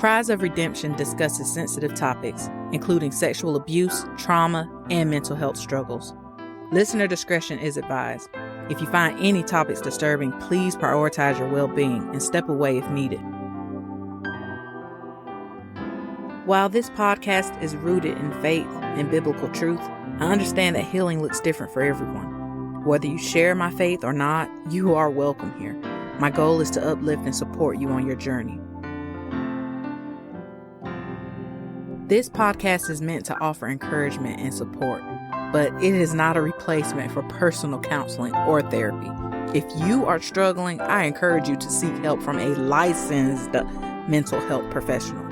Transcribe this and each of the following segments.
Cries of Redemption discusses sensitive topics, including sexual abuse, trauma, and mental health struggles. Listener discretion is advised. If you find any topics disturbing, please prioritize your well-being and step away if needed. While this podcast is rooted in faith and biblical truth, I understand that healing looks different for everyone. Whether you share my faith or not, you are welcome here. My goal is to uplift and support you on your journey. This podcast is meant to offer encouragement and support, but it is not a replacement for personal counseling or therapy. If you are struggling, I encourage you to seek help from a licensed mental health professional.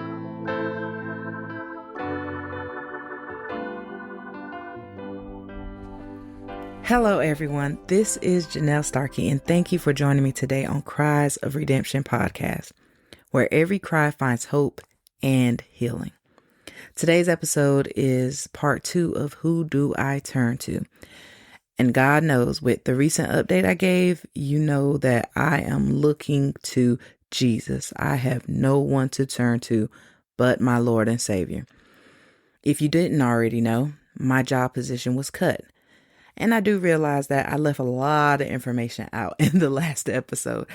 Hello, everyone. This is Janelle Starkey, and thank you for joining me today on Cries of Redemption podcast, where every cry finds hope and healing. Today's episode is part 2 of Who Do I Turn To? And God knows, with the recent update I gave, you know that I am looking to Jesus. I have no one to turn to but my Lord and Savior. If you didn't already know, my job position was cut. And I do realize that I left a lot of information out in the last episode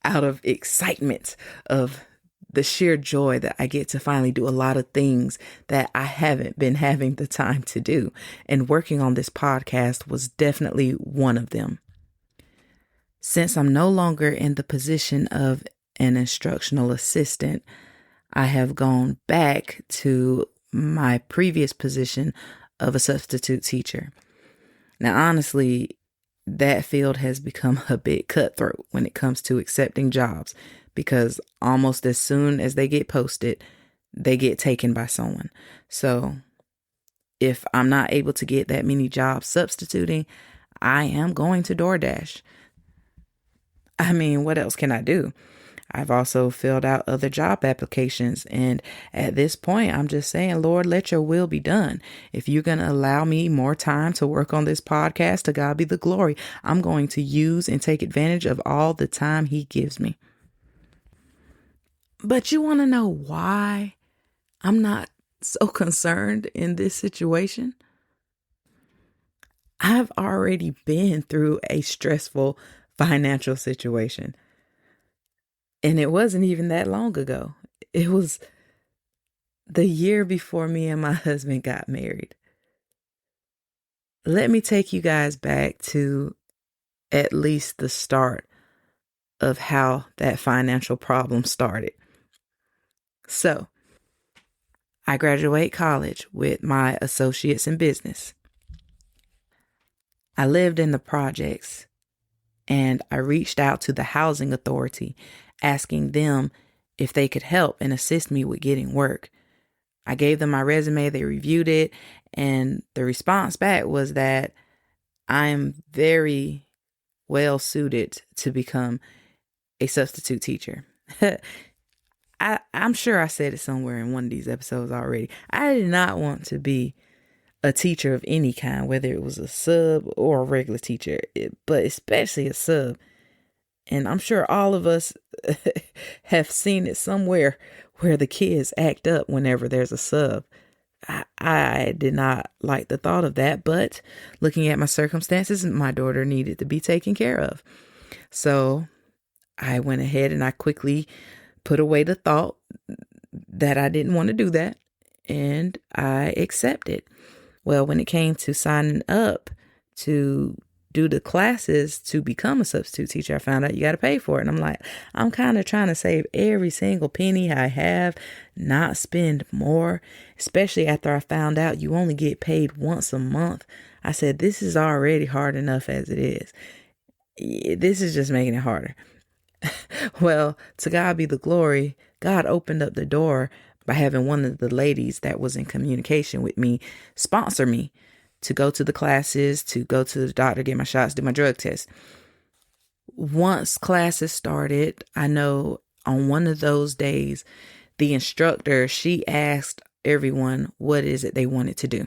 out of excitement of the sheer joy that I get to finally do a lot of things that I haven't been having the time to do. And working on this podcast was definitely one of them. Since I'm no longer in the position of an instructional assistant, I have gone back to my previous position of a substitute teacher. Now, honestly, that field has become a bit cutthroat when it comes to accepting jobs, because almost as soon as they get posted, they get taken by someone. So if I'm not able to get that many jobs substituting, I am going to DoorDash. I mean, what else can I do? I've also filled out other job applications. And at this point, I'm just saying, Lord, let your will be done. If you're going to allow me more time to work on this podcast, to God be the glory. I'm going to use and take advantage of all the time He gives me. But you want to know why I'm not so concerned in this situation? I've already been through a stressful financial situation. And it wasn't even that long ago. It was the year before me and my husband got married. Let me take you guys back to at least the start of how that financial problem started. So, I graduate college with my associates in business. I lived in the projects, and I reached out to the housing authority asking them if they could help and assist me with getting work. I gave them my resume, they reviewed it, and the response back was that I am very well suited to become a substitute teacher. I'm sure I said it somewhere in one of these episodes already. I did not want to be a teacher of any kind, whether it was a sub or a regular teacher, but especially a sub. And I'm sure all of us have seen it somewhere where the kids act up whenever there's a sub. I did not like the thought of that, but looking at my circumstances, my daughter needed to be taken care of. So I went ahead and I quickly put away the thought that I didn't want to do that, and I accepted. Well, when it came to signing up to do the classes to become a substitute teacher, I found out you got to pay for it. And I'm like, I'm kind of trying to save every single penny I have, not spend more, especially after I found out you only get paid once a month. I said, this is already hard enough as it is. This is just making it harder. Well, to God be the glory. God opened up the door by having one of the ladies that was in communication with me sponsor me to go to the classes, to go to the doctor, get my shots, do my drug test. Once classes started, I know on one of those days, the instructor, she asked everyone what is it they wanted to do.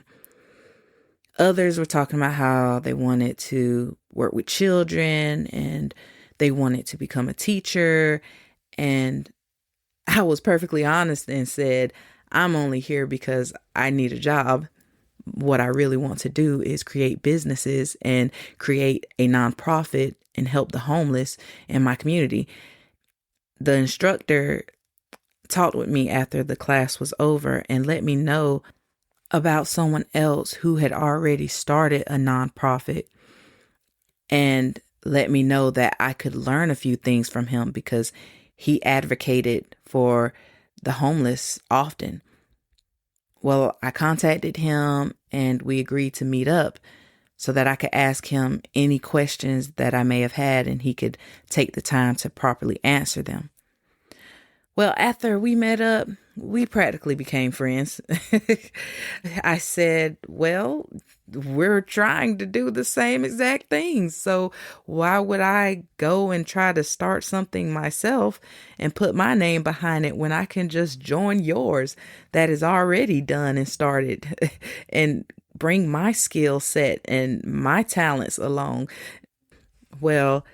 Others were talking about how they wanted to work with children and they wanted to become a teacher. And I was perfectly honest and said, I'm only here because I need a job. What I really want to do is create businesses and create a nonprofit and help the homeless in my community. The instructor talked with me after the class was over and let me know about someone else who had already started a nonprofit, and let me know that I could learn a few things from him because he advocated for the homeless often. Well, I contacted him and we agreed to meet up so that I could ask him any questions that I may have had and he could take the time to properly answer them. Well, after we met up, we practically became friends. I said, well, we're trying to do the same exact things. So why would I go and try to start something myself and put my name behind it when I can just join yours that is already done and started and bring my skill set and my talents along? Well,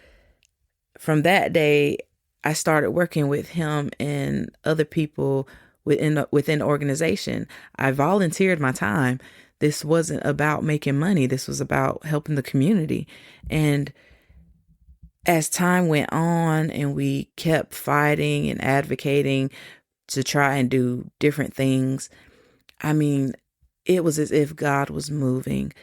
from that day, I started working with him and other people within the organization. I volunteered my time. This wasn't about making money. This was about helping the community. And as time went on and we kept fighting and advocating to try and do different things, I mean, it was as if God was moving.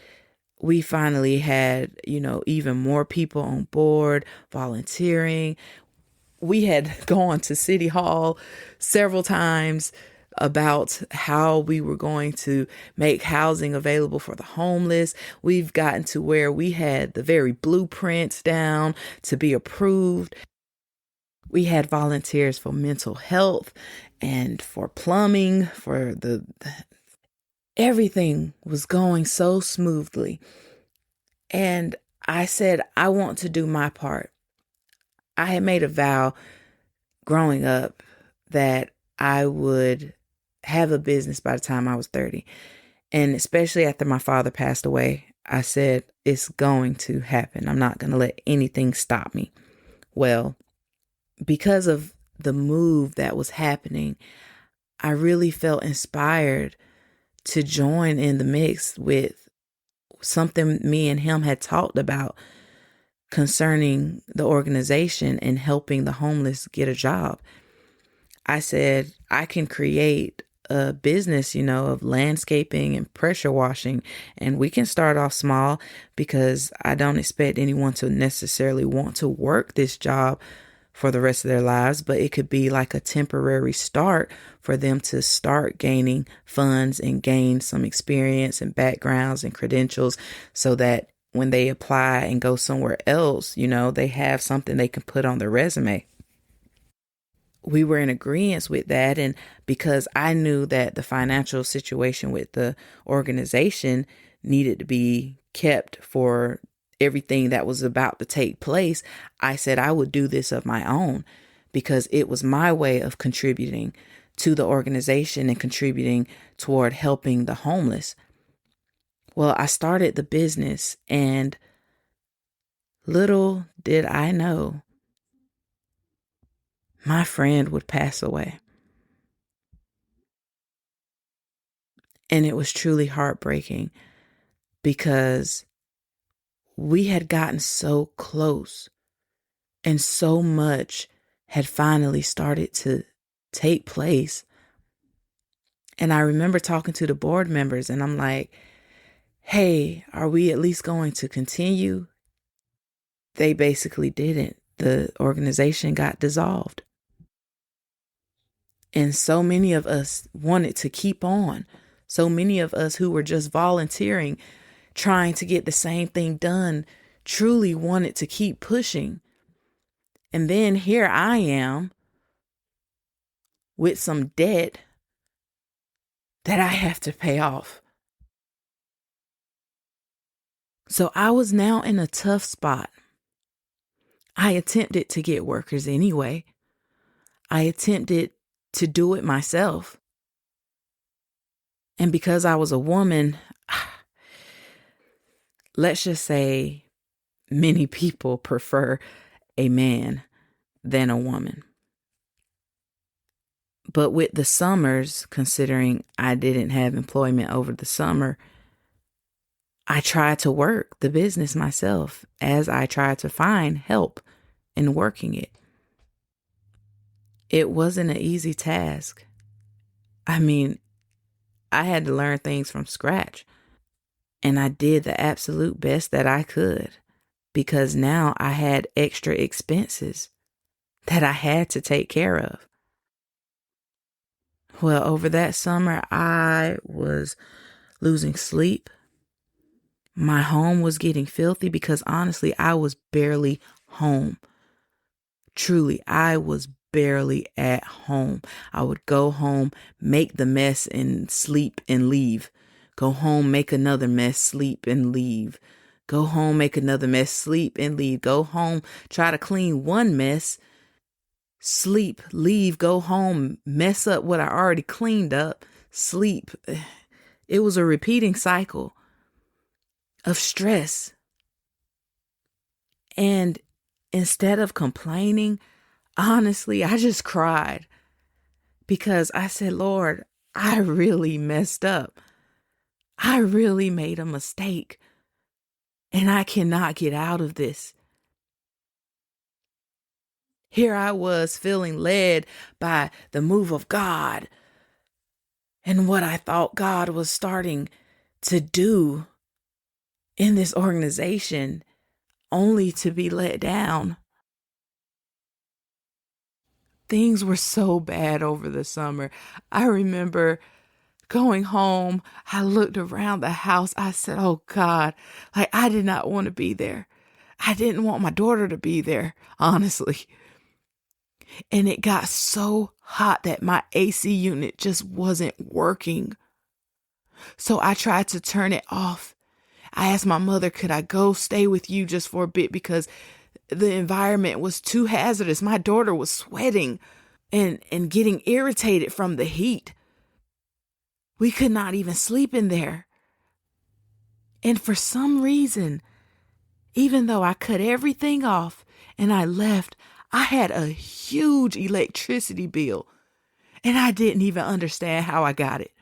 We finally had, even more people on board volunteering. We had gone to City Hall several times about how we were going to make housing available for the homeless. We've gotten to where we had the very blueprints down to be approved. We had volunteers for mental health and for plumbing, for everything was going so smoothly. And I said, I want to do my part. I had made a vow growing up that I would have a business by the time I was 30. And especially after my father passed away, I said, it's going to happen. I'm not going to let anything stop me. Well, because of the move that was happening, I really felt inspired to join in the mix with something me and him had talked about concerning the organization and helping the homeless get a job. I said, I can create a business, of landscaping and pressure washing, and we can start off small because I don't expect anyone to necessarily want to work this job for the rest of their lives, but it could be like a temporary start for them to start gaining funds and gain some experience and backgrounds and credentials so that when they apply and go somewhere else, they have something they can put on their resume. We were in agreement with that. And because I knew that the financial situation with the organization needed to be kept for everything that was about to take place, I said I would do this of my own because it was my way of contributing to the organization and contributing toward helping the homeless. Well, I started the business, and little did I know my friend would pass away. And it was truly heartbreaking because we had gotten so close and so much had finally started to take place. And I remember talking to the board members and I'm like, hey, are we at least going to continue? They basically didn't. The organization got dissolved. And so many of us wanted to keep on. So many of us who were just volunteering, trying to get the same thing done, truly wanted to keep pushing. And then here I am with some debt that I have to pay off. So I was now in a tough spot. I attempted to get workers anyway. I attempted to do it myself. And because I was a woman, let's just say many people prefer a man than a woman. But with the summers, considering I didn't have employment over the summer, I tried to work the business myself as I tried to find help in working it. It wasn't an easy task. I mean, I had to learn things from scratch, and I did the absolute best that I could because now I had extra expenses that I had to take care of. Well, over that summer, I was losing sleep. My home was getting filthy because honestly, I was barely home. Truly, I was barely at home. I would go home, make the mess, and sleep and leave. Go home, make another mess, sleep and leave. Go home, make another mess, sleep and leave. Go home, try to clean one mess, sleep, leave, go home, mess up what I already cleaned up, sleep. It was a repeating cycle of stress. And instead of complaining, honestly, I just cried because I said, Lord, I really messed up. I really made a mistake and I cannot get out of this. Here I was feeling led by the move of God and what I thought God was starting to do in this organization, only to be let down. Things were so bad over the summer. I remember going home, I looked around the house. I said, oh God, like I did not want to be there. I didn't want my daughter to be there, honestly. And it got so hot that my AC unit just wasn't working. So I tried to turn it off. I asked my mother, could I go stay with you just for a bit because the environment was too hazardous. My daughter was sweating and getting irritated from the heat. We could not even sleep in there. And for some reason, even though I cut everything off and I left, I had a huge electricity bill and I didn't even understand how I got it.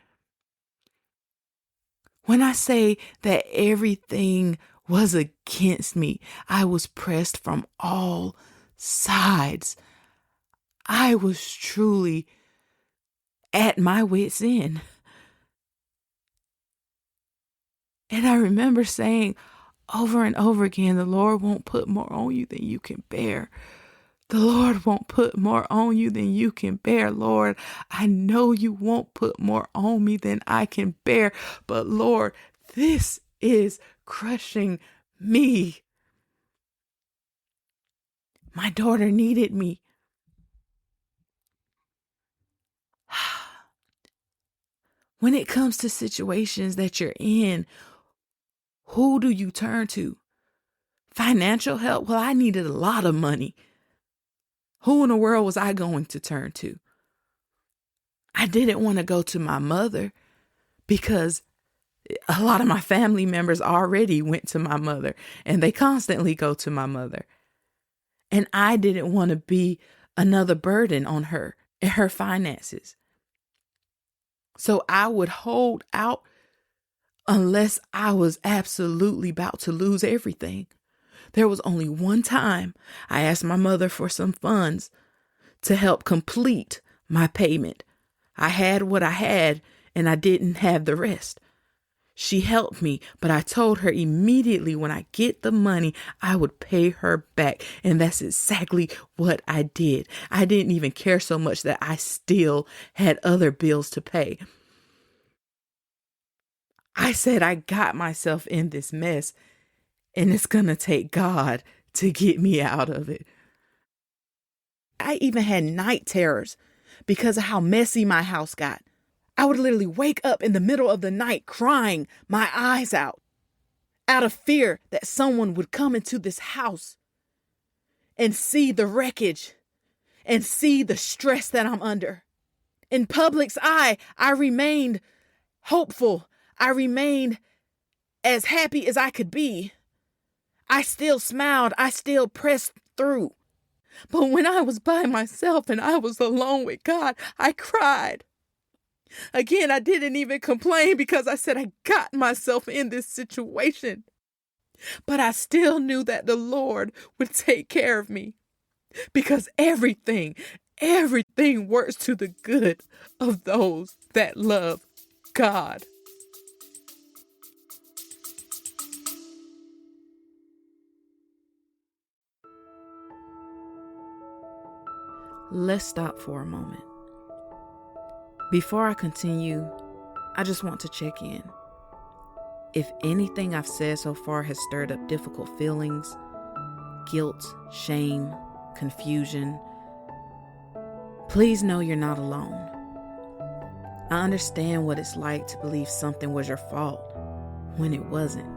When I say that everything was against me, I was pressed from all sides. I was truly at my wit's end. And I remember saying over and over again, the Lord won't put more on you than you can bear. The Lord won't put more on you than you can bear. Lord, I know you won't put more on me than I can bear. But Lord, this is crushing me. My daughter needed me. When it comes to situations that you're in, who do you turn to? Financial help? Well, I needed a lot of money. Who in the world was I going to turn to? I didn't want to go to my mother because a lot of my family members already went to my mother and they constantly go to my mother. And I didn't want to be another burden on her and her finances. So I would hold out unless I was absolutely about to lose everything. There was only one time I asked my mother for some funds to help complete my payment. I had what I had and I didn't have the rest. She helped me, but I told her immediately when I get the money, I would pay her back. And that's exactly what I did. I didn't even care so much that I still had other bills to pay. I said I got myself in this mess and it's going to take God to get me out of it. I even had night terrors because of how messy my house got. I would literally wake up in the middle of the night crying my eyes out of fear that someone would come into this house and see the wreckage and see the stress that I'm under. In public's eye, I remained hopeful. I remained as happy as I could be. I still smiled. I still pressed through. But when I was by myself and I was alone with God, I cried. Again, I didn't even complain because I said I got myself in this situation. But I still knew that the Lord would take care of me because everything works to the good of those that love God. Let's stop for a moment. Before I continue, I just want to check in. If anything I've said so far has stirred up difficult feelings, guilt, shame, confusion, please know you're not alone. I understand what it's like to believe something was your fault when it wasn't,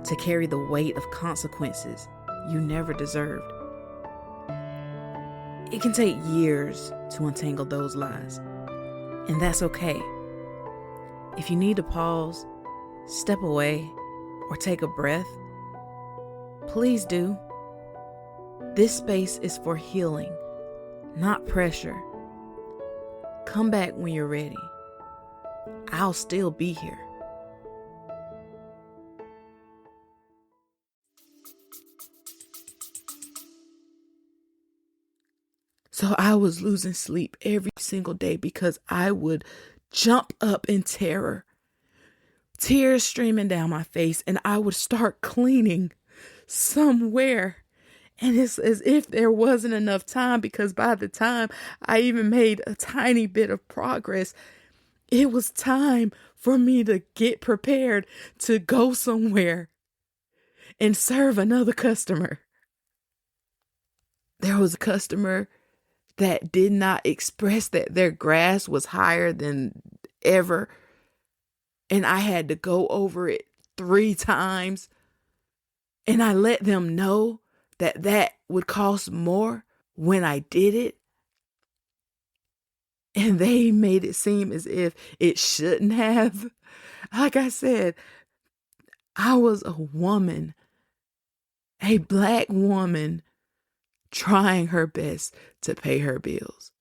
to carry the weight of consequences you never deserved. It can take years to untangle those lies, and that's okay. If you need to pause, step away, or take a breath, please do. This space is for healing, not pressure. Come back when you're ready. I'll still be here. So I was losing sleep every single day because I would jump up in terror, tears streaming down my face, and I would start cleaning somewhere. And it's as if there wasn't enough time, because by the time I even made a tiny bit of progress, it was time for me to get prepared to go somewhere and serve another customer. There was a customer that did not express that their grass was higher than ever. And I had to go over it 3 times. And I let them know that that would cost more when I did it. And they made it seem as if it shouldn't have. Like I said, I was a woman, a Black woman, trying her best to pay her bills.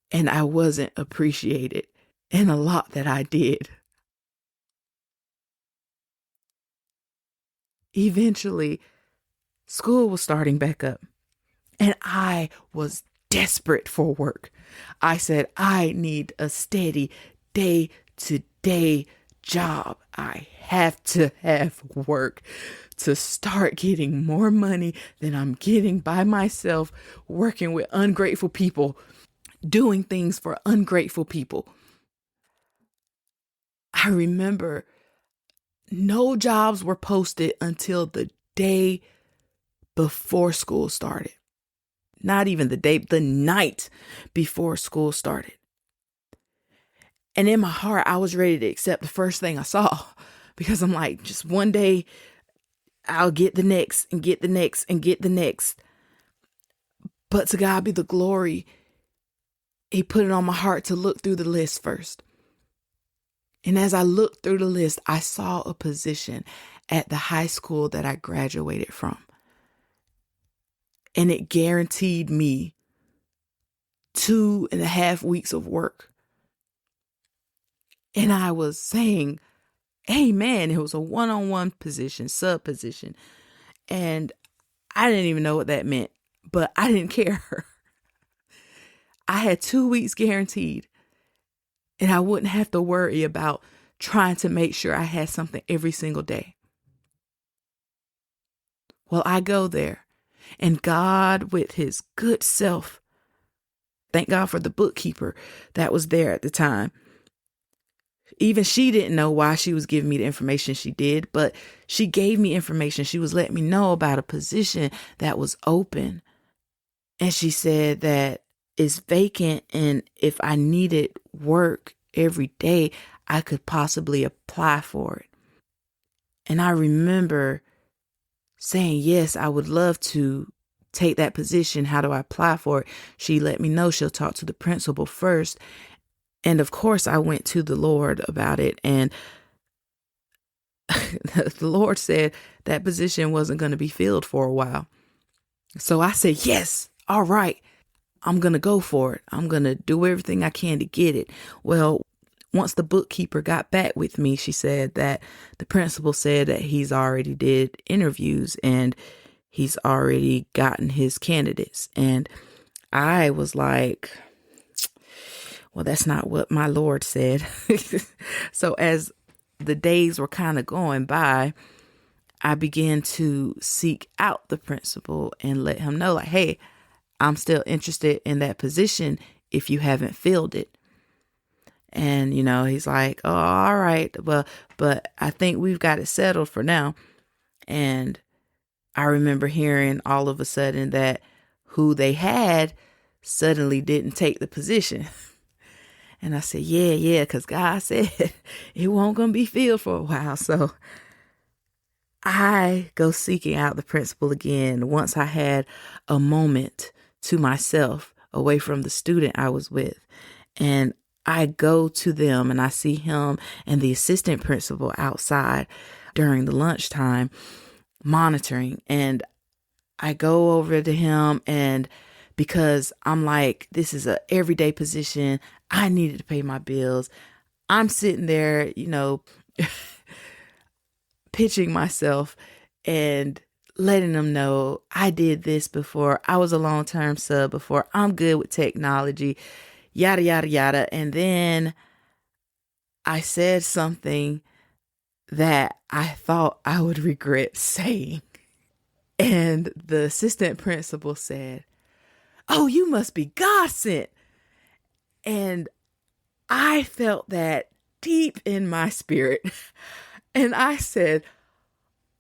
And I wasn't appreciated in a lot that I did. Eventually, school was starting back up, and I was desperate for work. I said, I need a steady day-to-day job. I have to have work to start getting more money than I'm getting by myself, working with ungrateful people, doing things for ungrateful people. I remember no jobs were posted until the day before school started. Not even the day, the night before school started. And in my heart, I was ready to accept the first thing I saw, because I'm like, just one day I'll get the next and get the next and get the next. But to God be the glory. He put it on my heart to look through the list first. And as I looked through the list, I saw a position at the high school that I graduated from. And it guaranteed me 2.5 weeks of work. And I was saying, amen. It was a one-on-one position, sub position. And I didn't even know what that meant, but I didn't care. I had 2 weeks guaranteed, and I wouldn't have to worry about trying to make sure I had something every single day. Well, I go there, and God, with his good self, thank God for the bookkeeper that was there at the time. Even she didn't know why she was giving me the information she did, but she gave me information. She was letting me know about a position that was open. And she said that it's vacant, and if I needed work every day, I could possibly apply for it. And I remember saying, yes, I would love to take that position. How do I apply for it? She let me know she'll talk to the principal first. And of course, I went to the Lord about it. And the Lord said that position wasn't going to be filled for a while. So I said, yes, all right, I'm going to go for it. I'm going to do everything I can to get it. Well, once the bookkeeper got back with me, she said that the principal said that he's already did interviews and he's already gotten his candidates. And I was like, well, that's not what my Lord said. So as the days were kind of going by, I began to seek out the principal and let him know, like, hey, I'm still interested in that position if you haven't filled it. And, he's like, oh, all right. Well, but I think we've got it settled for now. And I remember hearing all of a sudden that who they had suddenly didn't take the position. And I said, yeah, because God said it won't going to be filled for a while. So I go seeking out the principal again once I had a moment to myself away from the student I was with. And I go to them and I see him and the assistant principal outside during the lunchtime monitoring. And I go over to him, and because I'm like, this is a everyday position, I needed to pay my bills. I'm sitting there, pitching myself and letting them know I did this before. I was a long-term sub before. I'm good with technology, yada, yada, yada. And then I said something that I thought I would regret saying. And the assistant principal said, oh, you must be God sent. And I felt that deep in my spirit. And I said,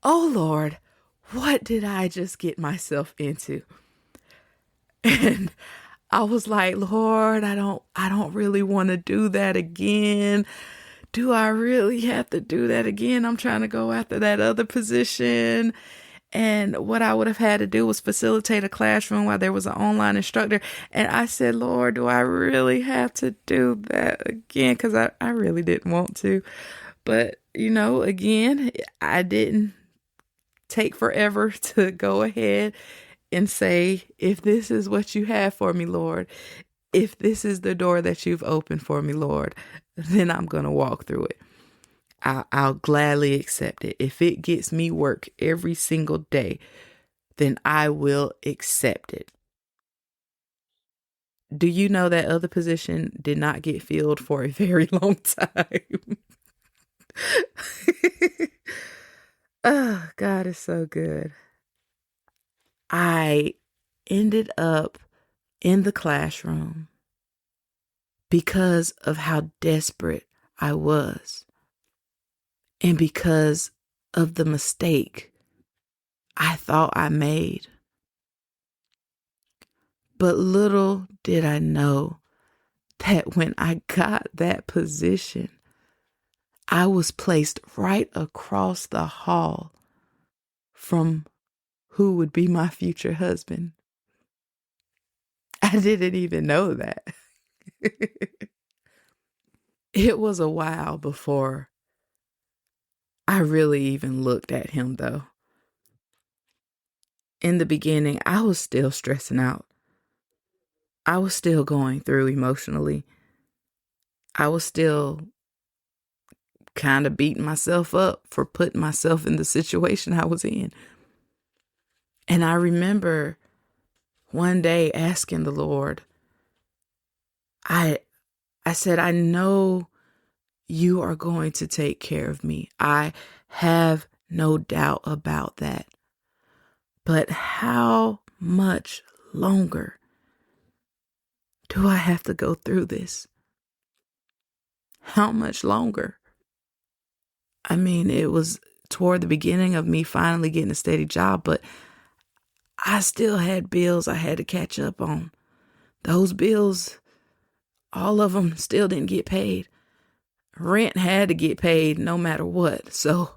oh Lord, what did I just get myself into? And I was like, Lord, I don't really want to do that again. Do I really have to do that again? I'm trying to go after that other position. And what I would have had to do was facilitate a classroom while there was an online instructor. And I said, Lord, do I really have to do that again? Because I really didn't want to. But, again, I didn't take forever to go ahead and say, if this is what you have for me, Lord, if this is the door that you've opened for me, Lord, then I'm going to walk through it. I'll gladly accept it. If it gets me work every single day, then I will accept it. Do you know that other position did not get filled for a very long time? Oh, God is so good. I ended up in the classroom because of how desperate I was. And because of the mistake I thought I made. But little did I know that when I got that position, I was placed right across the hall from who would be my future husband. I didn't even know that. It was a while before I really even looked at him, though. In the beginning, I was still stressing out. I was still going through emotionally. I was still kind of beating myself up for putting myself in the situation I was in. And I remember one day asking the Lord, I said, I know you are going to take care of me. I have no doubt about that. But how much longer do I have to go through this? How much longer? I mean, it was toward the beginning of me finally getting a steady job, but I still had bills I had to catch up on. Those bills, all of them still didn't get paid. Rent had to get paid no matter what. So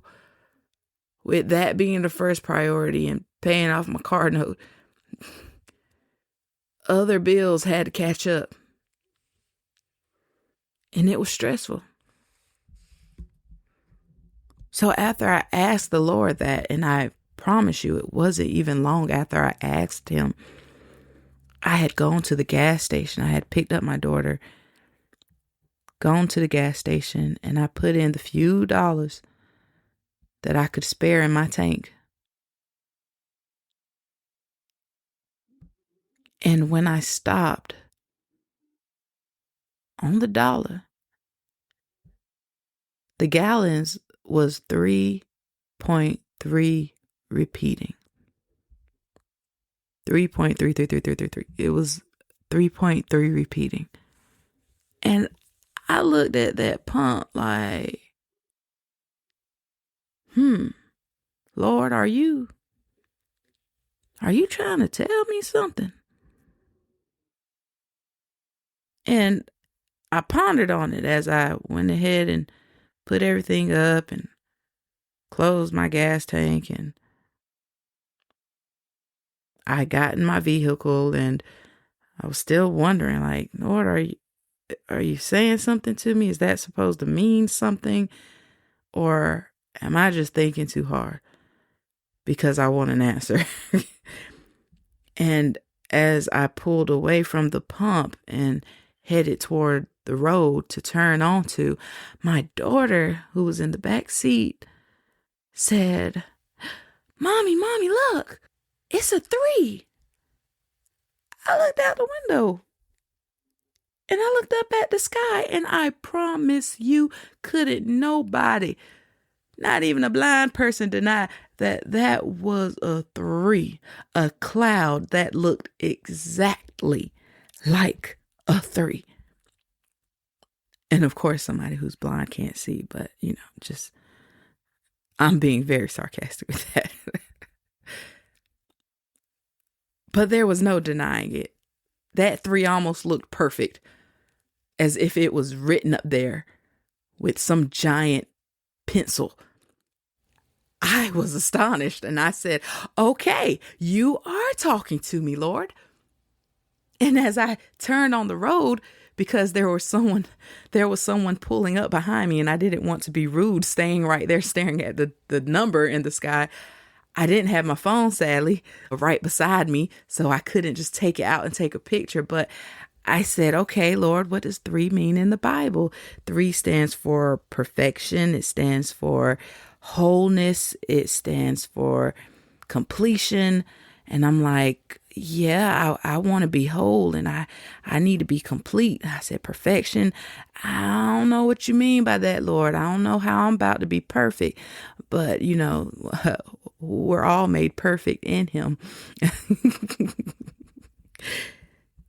with that being the first priority and paying off my car note, other bills had to catch up. And it was stressful. So after I asked the Lord that and I promise you, it wasn't even long after I asked him. I had gone to the gas station. I had picked up my daughter, gone to the gas station, and I put in the few dollars that I could spare in my tank. And when I stopped on the dollar, the gallons was 3.3 repeating. 3.33333. It was 3.3 repeating. And I looked at that pump like, Lord, are you trying to tell me something? And I pondered on it as I went ahead and put everything up and closed my gas tank, and I got in my vehicle, and I was still wondering, like, Lord, are you saying something to me? Is that supposed to mean something? Or am I just thinking too hard because I want an answer? And as I pulled away from the pump and headed toward the road to turn onto, my daughter, who was in the back seat, said, Mommy, look, it's a 3. I looked out the window and I looked up at the sky, and I promise you, couldn't nobody, not even a blind person, deny that was a 3, a cloud that looked exactly like a 3. And of course, somebody who's blind can't see, but just, I'm being very sarcastic with that. But there was no denying it. That 3 almost looked perfect, as if it was written up there with some giant pencil. I was astonished, and I said, okay, you are talking to me, Lord. And as I turned on the road, because there was someone pulling up behind me, and I didn't want to be rude, staying right there staring at the number in the sky. I didn't have my phone, sadly, right beside me, so I couldn't just take it out and take a picture. But I said, okay, Lord, what does 3 mean in the Bible? 3 stands for perfection. It stands for wholeness. It stands for completion. And I'm like, yeah, I want to be whole, and I need to be complete. I said, perfection. I don't know what you mean by that, Lord. I don't know how I'm about to be perfect, but we're all made perfect in him.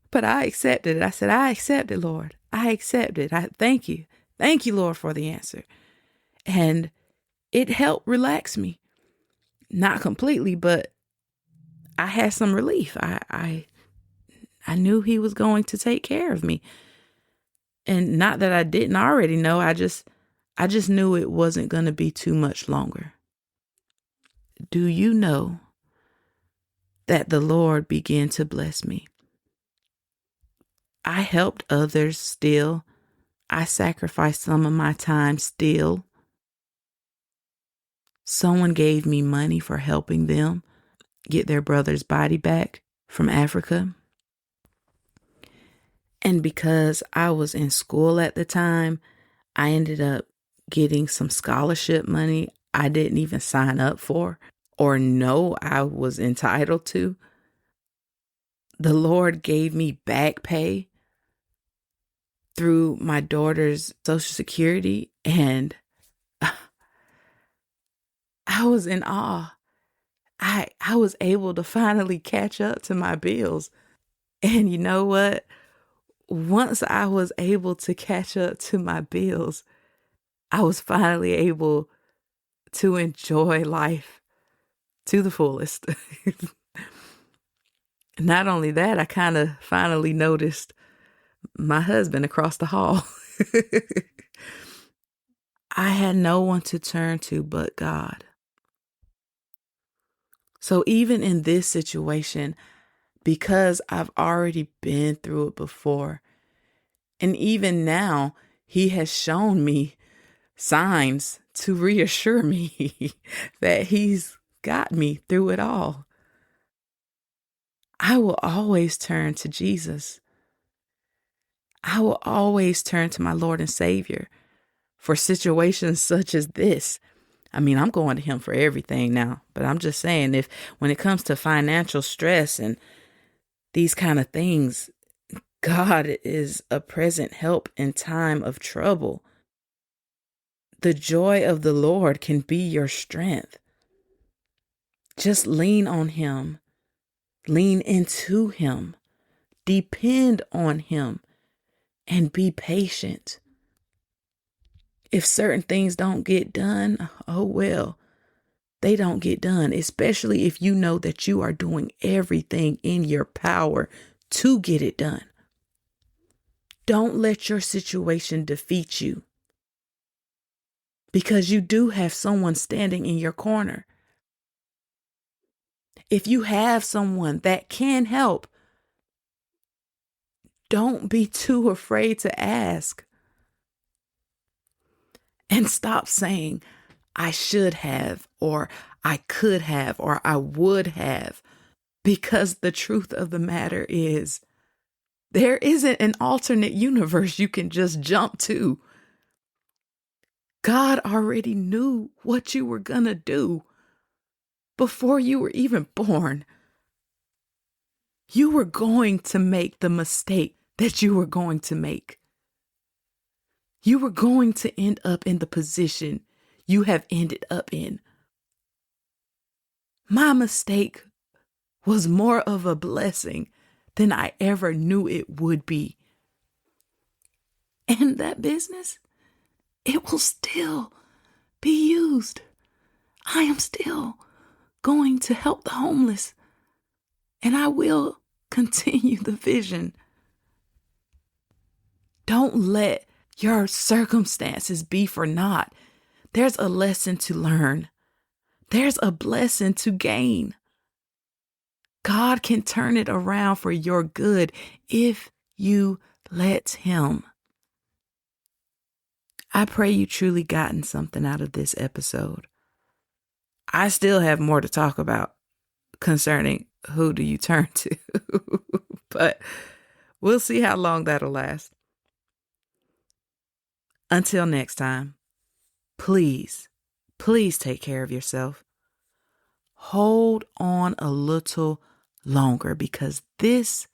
But I accepted it. I said, I accept it, Lord. I accept it. I thank you. Thank you, Lord, for the answer. And it helped relax me. Not completely, but I had some relief. I knew he was going to take care of me. And not that I didn't already know, I just knew it wasn't going to be too much longer. Do you know that the Lord began to bless me? I helped others still. I sacrificed some of my time still. Someone gave me money for helping them get their brother's body back from Africa. And because I was in school at the time, I ended up getting some scholarship money I didn't even sign up for or know I was entitled to. The Lord gave me back pay through my daughter's Social Security, and I was in awe. I was able to finally catch up to my bills. And you know what? Once I was able to catch up to my bills, I was finally able to enjoy life to the fullest. Not only that, I kind of finally noticed my husband across the hall. I had no one to turn to but God. So even in this situation, because I've already been through it before, and even now, he has shown me signs to reassure me that he's got me through it all. I will always turn to Jesus. I will always turn to my Lord and Savior for situations such as this. I mean, I'm going to him for everything now, but I'm just saying, if when it comes to financial stress and these kind of things, God is a present help in time of trouble. The joy of the Lord can be your strength. Just lean on him. Lean into him. Depend on him and be patient. If certain things don't get done, oh well, they don't get done, especially if you know that you are doing everything in your power to get it done. Don't let your situation defeat you, because you do have someone standing in your corner. If you have someone that can help, don't be too afraid to ask. And stop saying, I should have, or I could have, or I would have. Because the truth of the matter is, there isn't an alternate universe you can just jump to. God already knew what you were going to do before you were even born. You were going to make the mistake that you were going to make. You were going to end up in the position you have ended up in. My mistake was more of a blessing than I ever knew it would be. And that business, it will still be used. I am still going to help the homeless, and I will continue the vision. Don't let your circumstances be for naught. There's a lesson to learn. There's a blessing to gain. God can turn it around for your good if you let him. I pray you truly gotten something out of this episode. I still have more to talk about concerning who do you turn to, but we'll see how long that'll last. Until next time, please take care of yourself. Hold on a little longer, because this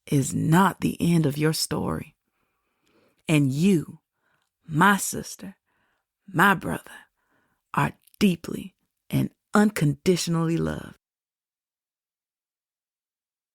is not the end of your story. And you, my sister, my brother, are deeply and unconditionally loved.